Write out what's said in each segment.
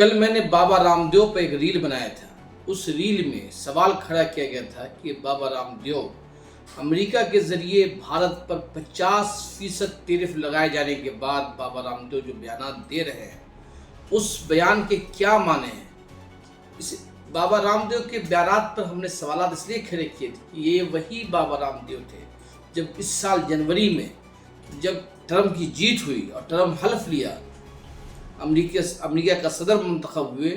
कल मैंने बाबा रामदेव पर एक रील बनाया था। उस रील में सवाल खड़ा किया गया था कि बाबा रामदेव अमेरिका के जरिए भारत पर 50% टैरिफ लगाए जाने के बाद बाबा रामदेव जो बयान दे रहे हैं, उस बयान के क्या माने हैं। इस बाबा रामदेव के बयान पर हमने सवाल इसलिए खड़े किए थे कि ये वही बाबा रामदेव थे जब इस साल जनवरी में जब ट्रंप की जीत हुई और ट्रंप हल्फ लिया, अमेरिका का सदर मुंतखब हुए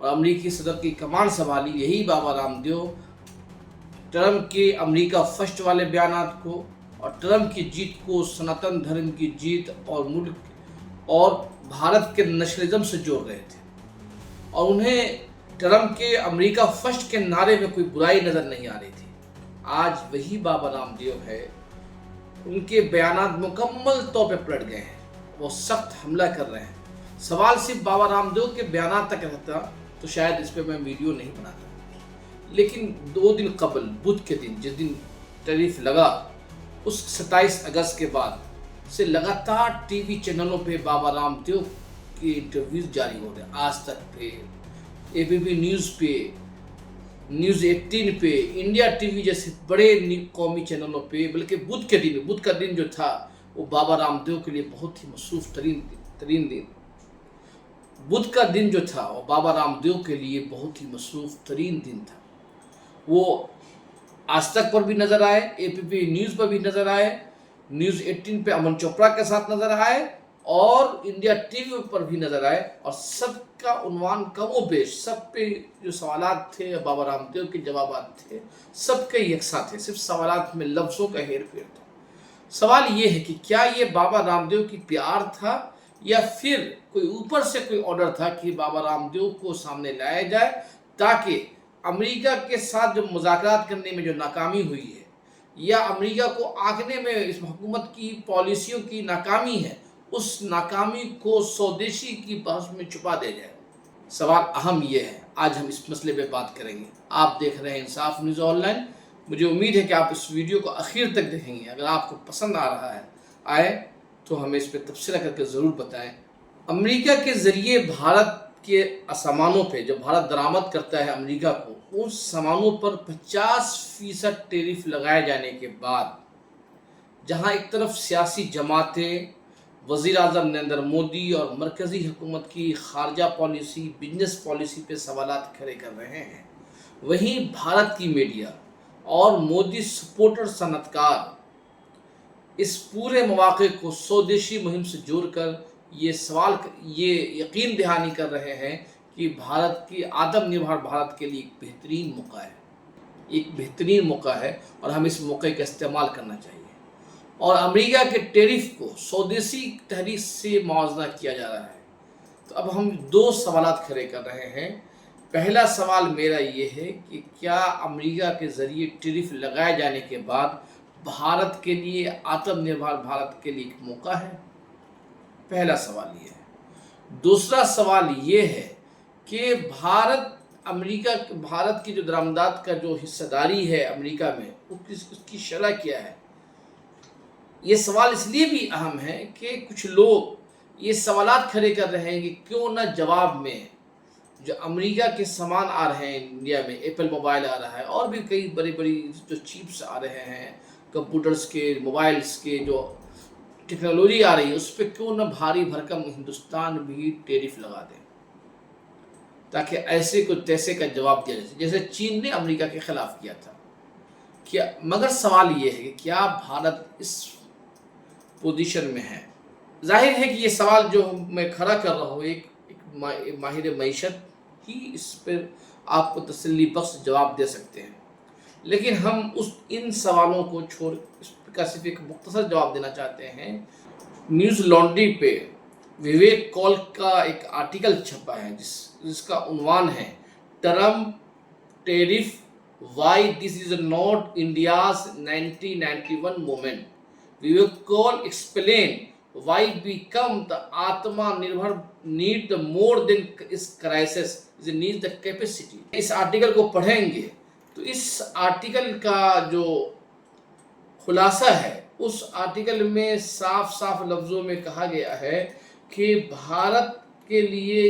और अमेरिकी सदर की कमान संभाली, यही बाबा रामदेव ट्रंप के अमेरिका फर्स्ट वाले बयानात को और ट्रंप की जीत को सनातन धर्म की जीत और मुल्क और भारत के नेशनलिज्म से जोड़ रहे थे और उन्हें ट्रंप के अमेरिका फर्स्ट के नारे में कोई बुराई नज़र नहीं आ रही थी। आज वही बाबा रामदेव है, उनके बयानात मुकम्मल तौर पर पलट गए हैं, वो सख्त हमला कर रहे हैं। सवाल सिर्फ बाबा रामदेव के बयानात तक रहता तो शायद इस पर मैं वीडियो नहीं बनाता, लेकिन 2 दिन कबल बुध के दिन जिस दिन टैरिफ लगा, उस 27 अगस्त के बाद से लगातार टीवी चैनलों पे बाबा रामदेव के इंटरव्यूज जारी हो रहे हैं। आज तक पे, एबीपी न्यूज़ पे, न्यूज़ 18 पे, इंडिया टीवी जैसे बड़े कौमी चैनलों पे, बल्कि बुध का दिन जो था वो बाबा रामदेव के लिए बहुत ही मसरूफ़ तरीन दिन, बुध का दिन जो था वो बाबा रामदेव के लिए बहुत ही मसरूफ़ तरीन दिन था। वो आज तक पर भी नज़र आए, एबीपी न्यूज़ पर भी नज़र आए, न्यूज़ 18 पे अमन चोपड़ा के साथ नज़र आए और इंडिया टीवी पर भी नज़र आए और सबका उन्वान कमो बेश, सब पे जो सवालात थे बाबा रामदेव के जवाबात थे, सबके यकसा थे, सिर्फ सवालात में लफ्ज़ों का हेर फेर था। सवाल ये है कि क्या ये बाबा रामदेव की प्यार था या फिर कोई ऊपर से कोई ऑर्डर था कि बाबा रामदेव को सामने लाया जाए ताकि अमेरिका के साथ जो मुज़ाकरात करने में जो नाकामी हुई है या अमेरिका को आंकने में इस हुकूमत की पॉलिसियों की नाकामी है, उस नाकामी को स्वदेशी की बहस में छुपा दे जाए। सवाल अहम ये है, आज हम इस मसले पे बात करेंगे। आप देख रहे हैं इंसाफ न्यूज़ ऑनलाइन। मुझे उम्मीद है कि आप इस वीडियो को आखिर तक देखेंगे। अगर आपको पसंद आ रहा है आए तो हमें इस पर तबसरा करके ज़रूर बताएं। अमेरिका के ज़रिए भारत के सामानों पे जो भारत दरामद करता है अमेरिका को, उन सामानों पर 50% टैरिफ लगाए जाने के बाद जहां एक तरफ सियासी जमातें वज़ीर आज़म नरेंद्र मोदी और मरकज़ी हुकूमत की खारजा पॉलिसी, बिजनेस पॉलिसी पे सवालात खड़े कर रहे हैं, वहीं भारत की मीडिया और मोदी सपोर्टर सनतकार इस पूरे मौके को स्वदेशी मुहिम से जोड़कर ये यकीन दहानी कर रहे हैं कि भारत की आत्मनिर्भर भारत के लिए एक बेहतरीन मौका है और हम इस मौके का इस्तेमाल करना चाहिए। और अमेरिका के टैरिफ को स्वदेशी तहरीक से मुआवजा किया जा रहा है। तो अब हम 2 सवालात खड़े कर रहे हैं। पहला सवाल मेरा ये है कि क्या अमेरिका के ज़रिए टैरिफ लगाए जाने के बाद भारत के लिए आत्मनिर्भर भारत के लिए एक मौका है? पहला सवाल ये है। दूसरा सवाल ये है कि भारत की जो दरामदात का जो हिस्सेदारी है अमेरिका में, उसकी शरह क्या है? ये सवाल इसलिए भी अहम है कि कुछ लोग ये सवालात खड़े कर रहे हैं कि क्यों न जवाब में जो अमेरिका के सामान आ रहे हैं इंडिया में, एप्पल मोबाइल आ रहा है और भी कई बड़ी जो चिप्स आ रहे हैं, कंप्यूटर्स के, मोबाइल्स के जो टेक्नोलॉजी आ रही है, उस पर क्यों न भारी भरकम हिंदुस्तान भी टैरिफ लगा दें ताकि ऐसे को तैसे का जवाब दिया जाए जैसे चीन ने अमेरिका के खिलाफ किया था। क्या मगर सवाल ये है कि क्या भारत इस पोजीशन में है? जाहिर है कि ये सवाल जो मैं खड़ा कर रहा हूँ एक माहिर मईशत ही इस पर आपको तसल्ली बख्श जवाब दे सकते हैं, लेकिन हम इन सवालों को छोड़ इसका सिर्फ एक मुख्तसर जवाब देना चाहते हैं। न्यूज़ लॉन्ड्री पे विवेक कौल का एक आर्टिकल छपा है जिसका उन्वान है Trump tariff why this is not India's 1991 moment. Vivek Kaul explain why become the आत्मनिर्भर need the more than is crisis is need the capacity। इस आर्टिकल को पढ़ेंगे तो इस आर्टिकल का जो खुलासा है, उस आर्टिकल में साफ साफ लफ्ज़ों में कहा गया है कि भारत के लिए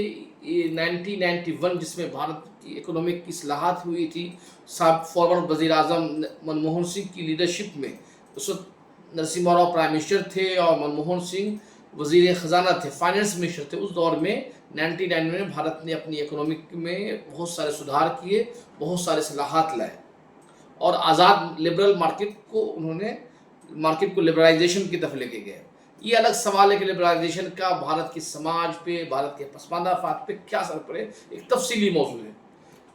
1991 जिसमें भारत की इकोनॉमिक की इस्लाहात हुई थी, फॉरवर्ड वज़ीर आज़म मनमोहन सिंह की लीडरशिप में, उस वक्त नरसिम्हा राव प्राइम मिनिस्टर थे और मनमोहन सिंह वज़ीर ख़जाना थे, फाइनेंस मिनिस्टर थे। उस दौर में 1999 में भारत ने अपनी इकोनॉमिक में बहुत सारे सुधार किए, बहुत सारे इस्लाहात लाए और आज़ाद लिबरल मार्केट को लिबरलाइजेशन की तरफ लेके गए। ये अलग सवाल है कि लिबरलाइजेशन का भारत के समाज पे, भारत के पसमानदा अफराद पे क्या असर पड़े, एक तफसीली मौजूद है।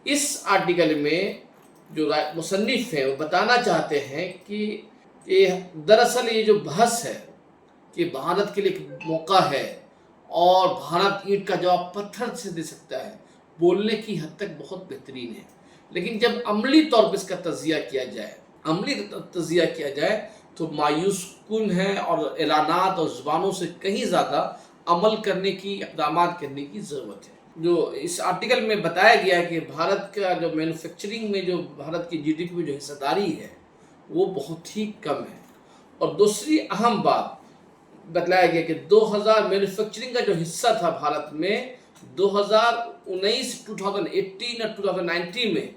इस आर्टिकल में जो मुसन्निफ है वो बताना चाहते हैं कि दरअसल ये जो बहस है कि भारत के लिए एक मौका है और भारत ईंट का जवाब पत्थर से दे सकता है, बोलने की हद तक बहुत बेहतरीन है, लेकिन जब अमली तौर पर इसका तजिया किया जाए तो मायूस कुन है और ऐलानात और ज़ुबानों से कहीं ज़्यादा अमल करने की, इक़दाम करने की ज़रूरत है। जो इस आर्टिकल में बताया गया है कि भारत का जो मैन्युफैक्चरिंग में जो भारत की जीडीपी में जो हिस्सेदारी है वो बहुत ही कम है। और दूसरी अहम बात बतलाया गया कि 2000 मैन्युफैक्चरिंग का जो हिस्सा था भारत में 2018 और 2019 में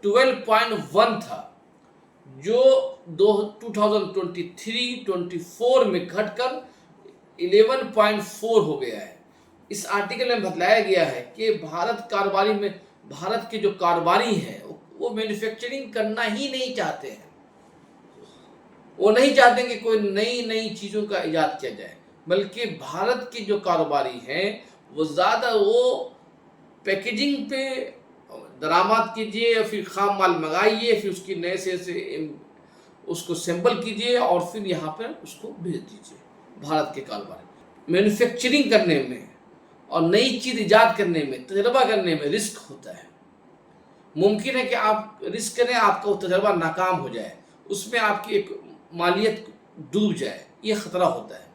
12.1 था, जो 2023-24 में घटकर 11.4 हो गया है। इस आर्टिकल में बतलाया गया है कि भारत के जो कारोबारी हैं वो मैन्युफैक्चरिंग करना ही नहीं चाहते हैं। वो नहीं चाहते कि कोई नई चीज़ों का इजाद किया जाए, बल्कि भारत के जो कारोबारी हैं वो ज़्यादा पैकेजिंग पे दरामद कीजिए और फिर खाम माल मंगाइए, फिर उसकी नए से उसको सैंपल कीजिए और फिर यहाँ पर उसको भेज दीजिए। भारत के कारोबारी मैन्युफैक्चरिंग करने में और नई चीज़ इजाद करने में, तजर्बा करने में रिस्क होता है। मुमकिन है कि आप रिस्क करें, आपका वो तजर्बा नाकाम हो जाए, उसमें आपकी एक मालियत डूब जाए, ये ख़तरा होता है।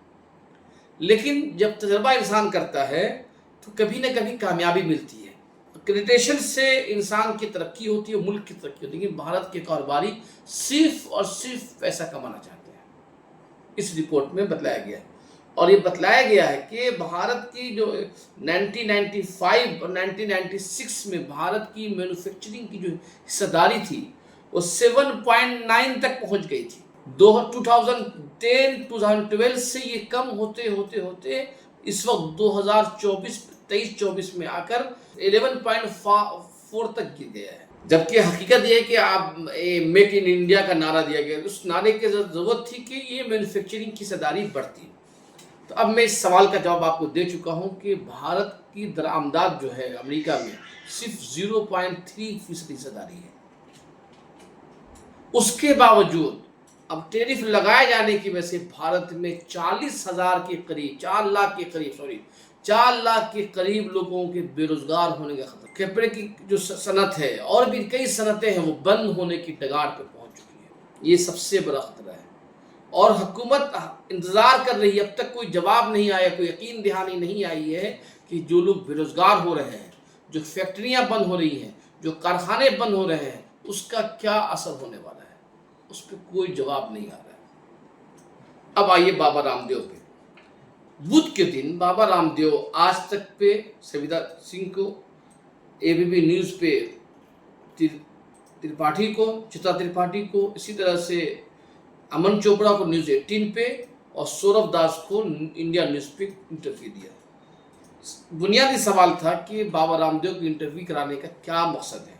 लेकिन जब तजर्बा इंसान करता है तो कभी ना कभी कामयाबी मिलती है। क्रेडिटेशन से इंसान की तरक्की होती है, मुल्क की तरक्की होती है। लेकिन भारत के कारोबारी सिर्फ और सिर्फ पैसा कमाना चाहते हैं, इस रिपोर्ट में बतलाया गया है। और ये बतलाया गया है कि भारत की जो 1995 और 1996 में भारत की मैन्युफैक्चरिंग की जो हिस्सेदारी थी वो 7.9 तक पहुंच गई थी। 2010-2012 से ये कम होते होते इस वक्त 2023-24 में आकर 11.4 तक गिर गया है। जबकि हकीकत ये है कि आप मेक इन इंडिया का नारा दिया गया, उस नारे की ज़रूरत थी कि ये मैन्युफैक्चरिंग की हिस्सेदारी बढ़ती। तो अब मैं इस सवाल का जवाब आपको दे चुका हूँ कि भारत की दरामदात जो है अमेरिका में सिर्फ 0.3% हिस्सेदारी है। उसके बावजूद अब टैरिफ लगाए जाने की वजह से भारत में 40,000 के करीब 4 लाख के करीब लोगों के बेरोजगार होने का खतरा। कपड़े की जो सनत है और भी कई सनतें हैं वो बंद होने की डगार पर पहुंच चुकी है। ये सबसे बड़ा खतरा है और हुकूमत इंतज़ार कर रही है। अब तक कोई जवाब नहीं आया, कोई यकीन दहानी नहीं आई है कि जो लोग बेरोजगार हो रहे हैं, जो फैक्ट्रियाँ बंद हो रही हैं, जो कारखाने बंद हो रहे हैं, उसका क्या असर होने वाला है, उस पर कोई जवाब नहीं आ रहा है। अब आइए बाबा रामदेव पे। बुध के दिन बाबा रामदेव आज तक पे सविता सिंह को, एबीपी न्यूज़ पे त्रिपाठी को, चित्रा त्रिपाठी को, इसी तरह से अमन चोपड़ा को न्यूज़ 18 पे और सौरभ दास को इंडिया न्यूज़ पे इंटरव्यू दिया। बुनियादी सवाल था कि बाबा रामदेव को इंटरव्यू कराने का क्या मकसद है,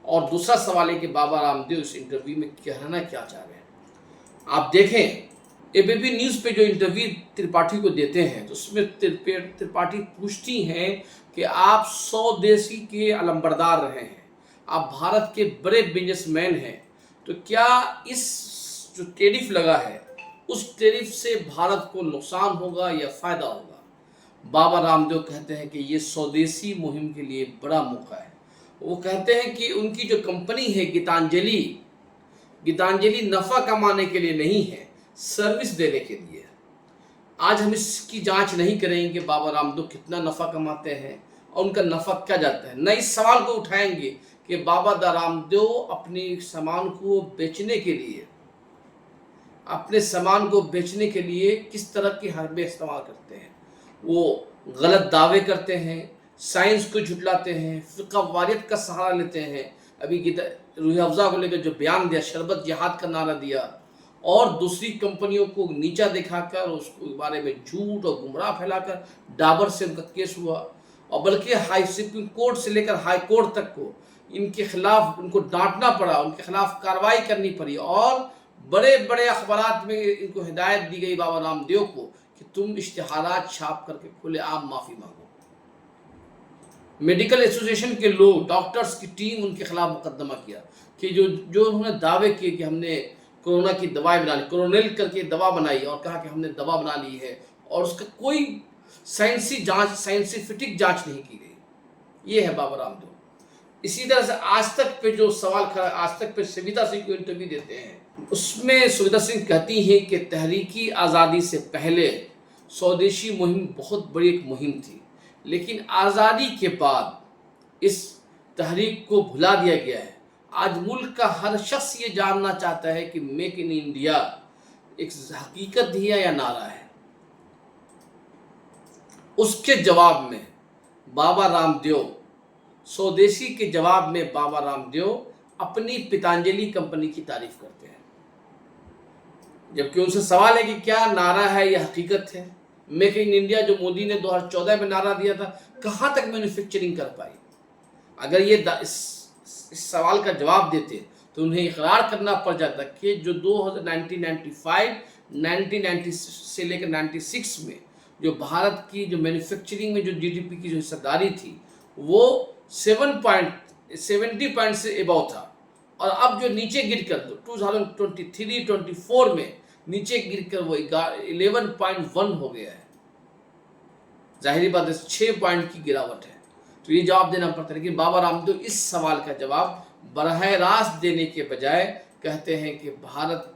और दूसरा सवाल है कि बाबा रामदेव इस इंटरव्यू में कहना क्या चाह रहे हैं। आप देखें एबीपी न्यूज़ पे जो इंटरव्यू त्रिपाठी को देते हैं तो उसमें त्रिपाठी पूछती हैं कि आप स्वदेशी के अलंबरदार रहे हैं, आप भारत के बड़े बिजनेसमैन हैं, तो क्या इस जो टैरिफ लगा है उस टैरिफ से भारत को नुकसान होगा या फ़ायदा होगा। बाबा रामदेव कहते हैं कि ये स्वदेशी मुहिम के लिए बड़ा मौका है। वो कहते हैं कि उनकी जो कंपनी है गीतांजलि नफ़ा कमाने के लिए नहीं है, सर्विस देने के लिए। आज हम इसकी जांच नहीं करेंगे कि बाबा रामदेव कितना नफ़ा कमाते हैं और उनका नफ़ा क्या जाता है, न इस सवाल को उठाएंगे कि बाबा रामदेव अपने सामान को बेचने के लिए किस तरह की हरबे इस्तेमाल करते हैं। वो गलत दावे करते हैं, سائنس کو جھٹلاتے ہیں، فقہ واریت کا سہارا لیتے ہیں. ابھی روح افزا کو لے کر جو بیان دیا، شربت جہاد کا نعرہ دیا، اور دوسری کمپنیوں کو نیچا دکھا کر اس کے بارے میں جھوٹ اور گمراہ پھیلا کر ڈابر سے ان کا کیس ہوا، اور بلکہ ہائی سپریم کورٹ سے لے کر ہائی کورٹ تک کو ان کے خلاف ان کو ڈانٹنا پڑا، ان کے خلاف کارروائی کرنی پڑی، اور بڑے بڑے اخبارات میں ان کو ہدایت دی گئی بابا رام دیو کو کہ تم اشتہارات چھاپ کر کے کھلے عام معافی مانگو. میڈیکل ایسوسیشن کے لوگ، ڈاکٹرز کی ٹیم ان کے خلاف مقدمہ کیا کہ جو انہوں نے دعوے کیے کہ ہم نے کورونا کی دوائیں بنا لی، کورونیل کر کے دوا بنائی اور کہا کہ ہم نے دوا بنا لی ہے، اور اس کا کوئی سائنسی جانچ، سائنسیفک جانچ نہیں کی گئی. یہ ہے بابا رام دیو. اسی طرح سے آج تک پہ جو سوال کھڑا، آج تک پہ سویتا سنگھ کو انٹرویو دیتے ہیں، اس میں سویتا سنگھ کہتی ہیں کہ تحریکی آزادی سے پہلے سودیشی مہم بہت بڑی ایک مہم تھی، لیکن آزادی کے بعد اس تحریک کو بھلا دیا گیا ہے. آج ملک کا ہر شخص یہ جاننا چاہتا ہے کہ میک ان انڈیا ایک حقیقت ہی ہے یا نعرہ ہے. اس کے جواب میں بابا رام دیو، سودیشی کے جواب میں بابا رام دیو اپنی پتانجلی کمپنی کی تعریف کرتے ہیں، جبکہ ان سے سوال ہے کہ کیا نعرہ ہے یا حقیقت ہے. میک ان انڈیا جو مودی نے 2014 میں نعرہ دیا تھا، کہاں تک مینوفیکچرنگ کر پائی؟ اگر یہ اس سوال کا جواب دیتے تو انہیں اقرار کرنا پڑ جاتا کہ جو 1995 1990 سے لے کر 96 میں جو بھارت کی جو مینوفیکچرنگ میں جو جی ڈی پی کی جو حصہ داری تھی وہ 70 پوائنٹ سے ابو تھا، اور اب جو نیچے گر کر 2023-24 میں نیچے گر کر وہ 11.1 ہو گیا ہے. ظاہری بات ہے 6 پوائنٹ کی گراوٹ ہے. تو یہ جواب دینا پڑتا ہے. لیکن بابا رام دیو اس سوال کا جواب براہ راست دینے کے بجائے کہتے ہیں کہ بھارت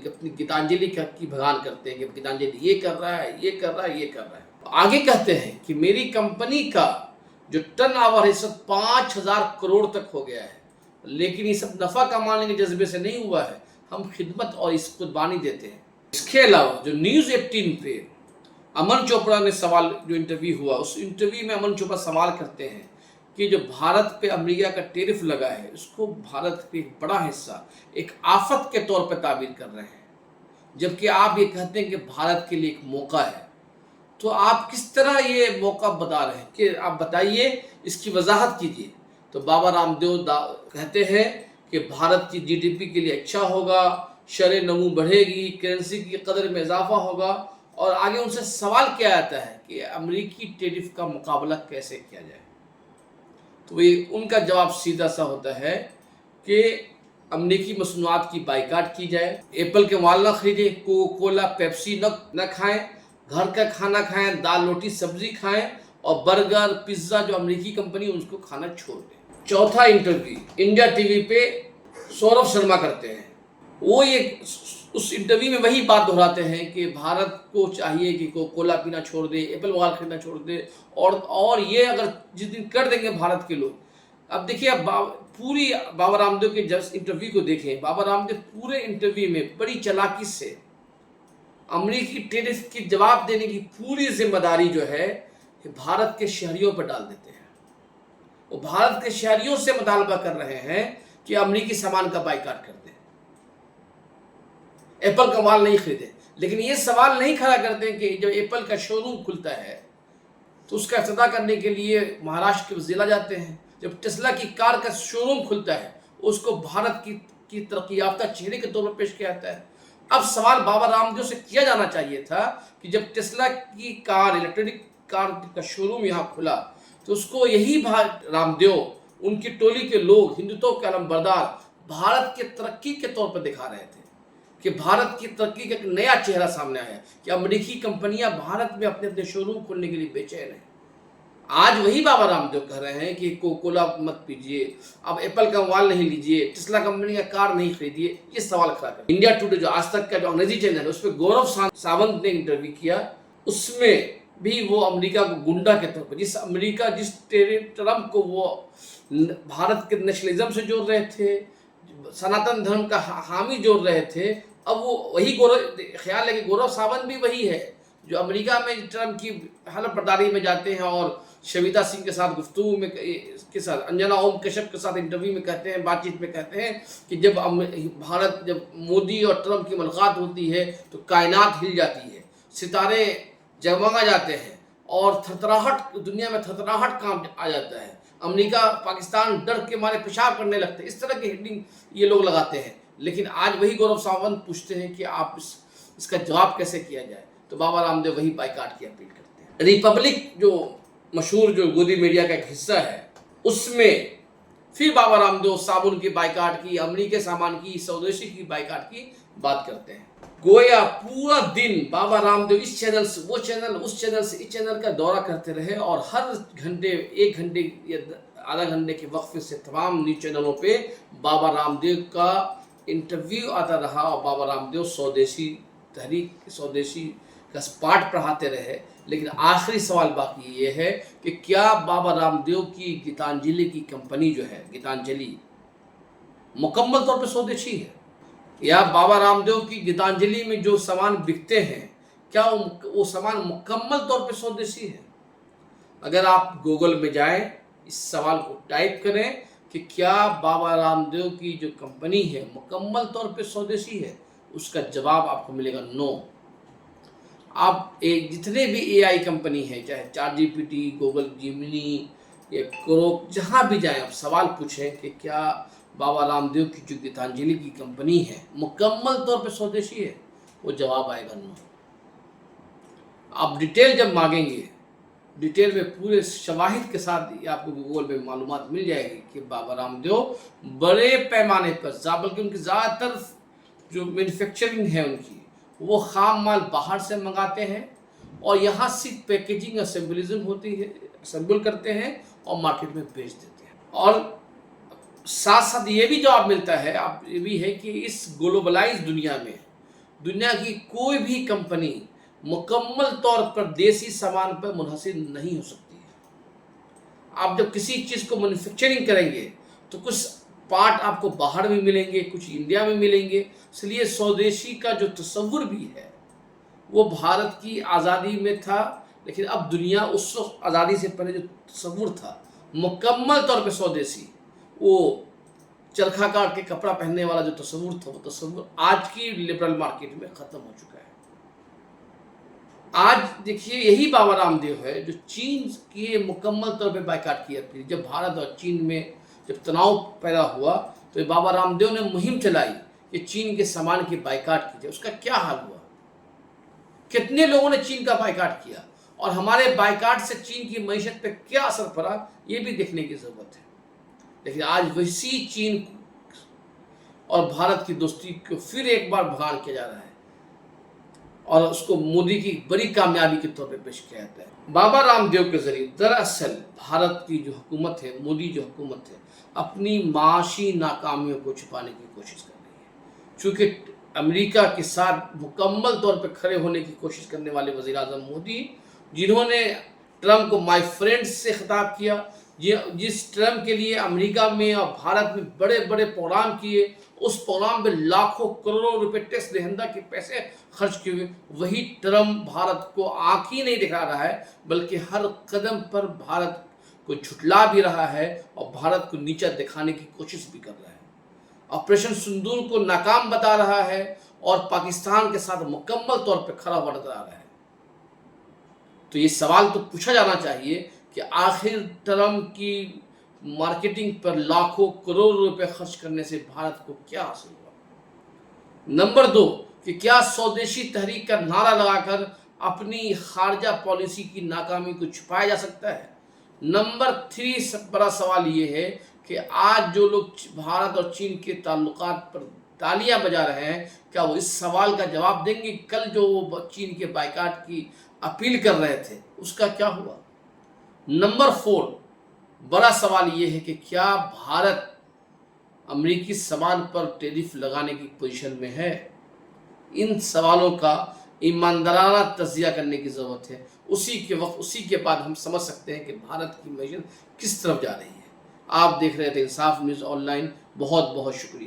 اپنی گیتانجلی کی بھگان کرتے ہیں کہ گیتانجلی یہ کر رہا ہے، یہ کر رہا ہے، یہ کر رہا ہے. آگے کہتے ہیں کہ میری کمپنی کا جو ٹرن اوور ہے سب 5,000 کروڑ تک ہو گیا ہے، لیکن یہ سب نفع کمانے کے جذبے سے نہیں ہوا ہے، ہم خدمت اور اس قربانی دیتے ہیں. اس کے علاوہ جو نیوز 18 پہ امن چوپڑا نے سوال جو انٹرویو ہوا، اس انٹرویو میں امن چوپڑا سوال کرتے ہیں کہ جو بھارت پہ امریکہ کا ٹیرف لگا ہے اس کو بھارت پہ ایک بڑا حصہ ایک آفت کے طور پہ تعبیر کر رہے ہیں، جبکہ آپ یہ کہتے ہیں کہ بھارت کے لیے ایک موقع ہے. تو آپ کس طرح یہ موقع بتا رہے ہیں کہ آپ بتائیے، اس کی وضاحت کیجیے. تو بابا رام دیو کہتے ہیں کہ بھارت کی جی ڈی پی کے لیے اچھا ہوگا، شرح نمو بڑھے گی، کرنسی کی قدر میں اضافہ ہوگا، اور آگے ان سے سوال کیا آتا ہے کہ امریکی ٹیرف کا مقابلہ کیسے کیا جائے. تو یہ ان کا جواب سیدھا سا ہوتا ہے کہ امریکی مصنوعات کی بائیکاٹ کی جائے، ایپل کے مال نہ خریدیں، کوکا کولا پیپسی نہ کھائیں، گھر کا کھانا کھائیں، دال روٹی سبزی کھائیں، اور برگر پیزا جو امریکی کمپنی ان کو کھانا چھوڑ دیں. چوتھا انٹرویو انڈیا ٹی وی پہ سوربھ شرما کرتے ہیں. وہ اس انٹرویو میں وہی بات دہراتے ہیں کہ بھارت کو چاہیے کہ کوکا کولا پینا چھوڑ دے، ایپل موبائل خریدنا چھوڑ دے، اور یہ اگر جس دن کر دیں گے بھارت کے لوگ. اب دیکھیے، اب پوری بابا رام دیو کے جب انٹرویو کو دیکھیں، بابا رام دیو پورے انٹرویو میں بڑی چالاکی سے امریکی ٹیرف کی جواب دینے کی پوری ذمہ داری جو ہے بھارت کے شہریوں پر ڈال دیتے ہیں. وہ بھارت کے شہریوں سے مطالبہ کر رہے ہیں کہ امریکی سامان کا بائیکاٹ کر دیں، ایپل کا مال نہیں خریدیں. لیکن یہ سوال نہیں کھڑا کرتے کہ جب ایپل کا شو روم کھلتا ہے تو اس کا افتتاح کرنے کے لیے مہاراشٹر کے ضلع جاتے ہیں. جب ٹیسلا کی کار کا شو روم کھلتا ہے اس کو بھارت کی ترقی یافتہ چہرے کے طور پر پیش کیا جاتا ہے. اب سوال بابا رام دیو سے کیا جانا چاہیے تھا کہ جب ٹیسلا کی کار، الیکٹرک کار کا شو روم یہاں کھلا تو اس کو یہی رام دیو، ان کی ٹولی کے لوگ، ہندوتو کے علم بردار بھارت کے ترقی کے طور پر دکھا رہے تھے کہ بھارت کی ترقی کا ایک نیا چہرہ سامنے آیا کہ امریکی کمپنیاں بھارت میں اپنے شو روم کھولنے کے لیے بے-چین ہیں. آج وہی بابا رام دیو کہہ رہے ہیں کہ کوکا کولا مت پیجیے، اب ایپل کا موبائل نہیں لیجیے، ٹیسلا کمپنی کا کار نہیں خریدیے. یہ سوال کھڑا کر انڈیا ٹوڈے جو آج تک کا جو انگریزی چینل ہے اس پہ گورو ساونت نے انٹرویو کیا، اس میں بھی وہ امریکہ کو گنڈا کے طور پر، جس ٹرمپ کو وہ بھارت کے نیشنلزم سے جوڑ رہے تھے، سناتن دھرم کا حامی جوڑ رہے تھے، اب وہ وہی خیال ہے کہ گورو ساونت بھی وہی ہے جو امریکہ میں ٹرمپ کی حلف برداری میں جاتے ہیں اور शविता सिंह के साथ गुफ्तगू में के साथ अंजना ओम कश्यप के साथ इंटरव्यू में कहते हैं, बातचीत में कहते हैं कि जब मोदी और ट्रंप की मुलाकात होती है तो कायनात हिल जाती है, सितारे जगमगा जाते हैं और थरथराहट, दुनिया में थरथराहट काम आ जाता है, अमेरिका पाकिस्तान डर के मारे पेशाब करने लगते हैं। इस तरह की हेडिंग ये लोग लगाते हैं। लेकिन आज वही गौरव सावंत पूछते हैं कि आप इसका जवाब कैसे किया जाए, तो बाबा रामदेव वही बाइकाट की अपील करते हैं। रिपब्लिक जो मशहूर जो गोदी मीडिया का एक हिस्सा है, उसमें फिर बाबा रामदेव साबुन की बाइकाट की, अमेरिकी सामान की, स्वदेशी की बाइकाट की बात करते हैं। गोया पूरा दिन बाबा रामदेव इस चैनल से वो चैनल, उस चैनल से इस चैनल का दौरा करते रहे और हर घंटे, 1 घंटे या आधा घंटे के वक्फे से तमाम न्यूज चैनलों पे बाबा रामदेव का इंटरव्यू आता रहा और बाबा रामदेव स्वदेशी तहरीक, स्वदेशी का पाठ पढ़ाते रहे। लेकिन आखिरी सवाल बाकी ये है कि क्या बाबा रामदेव की गीतांजलि की कंपनी जो है, गीतांजलि, मुकम्मल तौर पे स्वदेशी है, या बाबा रामदेव की गीतांजलि में जो सामान बिकते हैं क्या वो सामान मुकम्मल तौर पे स्वदेशी है? अगर आप गूगल में जाएं, इस सवाल को टाइप करें कि क्या बाबा रामदेव की जो कंपनी है मुकम्मल तौर पे स्वदेशी है, उसका जवाब आपको मिलेगा नो। आप जितने भी एआई कंपनी है, चाहे ChatGPT, गूगल जिमिनी या क्रोक, जहाँ भी जाएं आप सवाल पूछें कि क्या बाबा रामदेव की जो गीतांजलि की कंपनी है मुकम्मल तौर पे स्वदेशी है, वो जवाब आएगा नो। आप डिटेल जब मांगेंगे, डिटेल में पूरे शवाहिद के साथ आपको गूगल में मालूमात मिल जाएगी कि बाबा रामदेव बड़े पैमाने पर, बल्कि उनकी ज़्यादातर जो मैन्युफैक्चरिंग है उनकी, वो खाम माल बाहर से मंगाते हैं और यहाँ सिर्फ पैकेजिंग असेंबलिज्म होती है, असेंबल करते हैं और मार्केट में बेच देते हैं। और साथ साथ ये भी जवाब मिलता है, आप ये भी है कि इस ग्लोबलाइज दुनिया में दुनिया की कोई भी कंपनी मुकम्मल तौर पर देसी सामान पर मुनहसिर नहीं हो सकती है। आप जब किसी चीज़ को मैन्युफैक्चरिंग करेंगे तो कुछ पार्ट आपको बाहर भी मिलेंगे, कुछ इंडिया में मिलेंगे। इसलिए स्वदेशी का जो तस्वुर भी है वो भारत की आज़ादी में था, लेकिन अब दुनिया उस वक्त आज़ादी से पहले जो तस्वुर था मुकम्मल तौर पे स्वदेशी, वो चरखा काट के कपड़ा पहनने वाला जो तस्वुर था, वो तस्वुर आज की लिबरल मार्केट में ख़त्म हो चुका है। आज देखिए यही बाबा रामदेव है जो चीन की मुकम्मल तौर पे बाइकाट किया। फिर जब भारत और चीन में जब तनाव पैदा हुआ तो बाबा रामदेव ने मुहिम चलाई कि चीन के सामान की बाइकाट की जाए। उसका क्या हाल हुआ? कितने लोगों ने चीन का बाइकाट किया और हमारे बाइकाट से चीन की मईशत पे क्या असर पड़ा, ये भी देखने की ज़रूरत है। लेकिन आज वैसी चीन और भारत की दोस्ती को फिर एक बार भगान किया जा रहा है और उसको मोदी की बड़ी कामयाबी के तौर पे पेश किया जाता है। बाबा रामदेव के जरिए दरअसल भारत की जो हुकूमत है, मोदी जो हुकूमत है, अपनी माशी नाकामियों को छुपाने की कोशिश कर रही है। चूँकि अमेरिका के साथ मुकम्मल तौर पर खड़े होने की कोशिश करने वाले वज़ीर आज़म मोदी, जिन्होंने ट्रंप को माय फ्रेंड्स से खिताब किया, जिस ट्रंप के लिए अमेरिका में और भारत में बड़े बड़े प्रोग्राम किए, उस प्रोग्राम में लाखों करोड़ों रुपए टैक्स दहिंदा के पैसे खर्च किए हुए, वही ट्रंप भारत को आँख ही नहीं दिखा रहा है, बल्कि हर कदम पर भारत को झुठला भी रहा है और भारत को नीचा दिखाने की कोशिश भी कर रहा है। ऑपरेशन सिंदूर को नाकाम बता रहा है और पाकिस्तान के साथ मुकम्मल तौर पर खड़ा हुआ नजर आ रहा है। तो ये सवाल तो पूछा जाना चाहिए कि आखिर ट्रंप की मार्केटिंग पर लाखों करोड़ रुपए खर्च करने से भारत को क्या हासिल हुआ? नंबर 2 कि क्या स्वदेशी तहरीक का नारा लगाकर अपनी खारजा पॉलिसी की नाकामी को छुपाया जा सकता है? नंबर 3 बड़ा सवाल ये है कि आज जो लोग भारत और चीन के ताल्लुकात पर तालियां बजा रहे हैं, क्या वो इस सवाल का जवाब देंगे? कल जो वो चीन के बाइकाट की अपील कर रहे थे, उसका क्या हुआ? नंबर 4 बड़ा सवाल ये है कि क्या भारत अमेरिकी सामान पर टैरिफ लगाने की पोजीशन में है? इन सवालों का ईमानदाराना तजिया करने की ज़रूरत है। उसी के बाद हम समझ सकते हैं कि भारत की मईशत किस तरफ जा रही है। आप देख रहे थे इंसाफ न्यूज़ ऑनलाइन। बहुत बहुत शुक्रिया।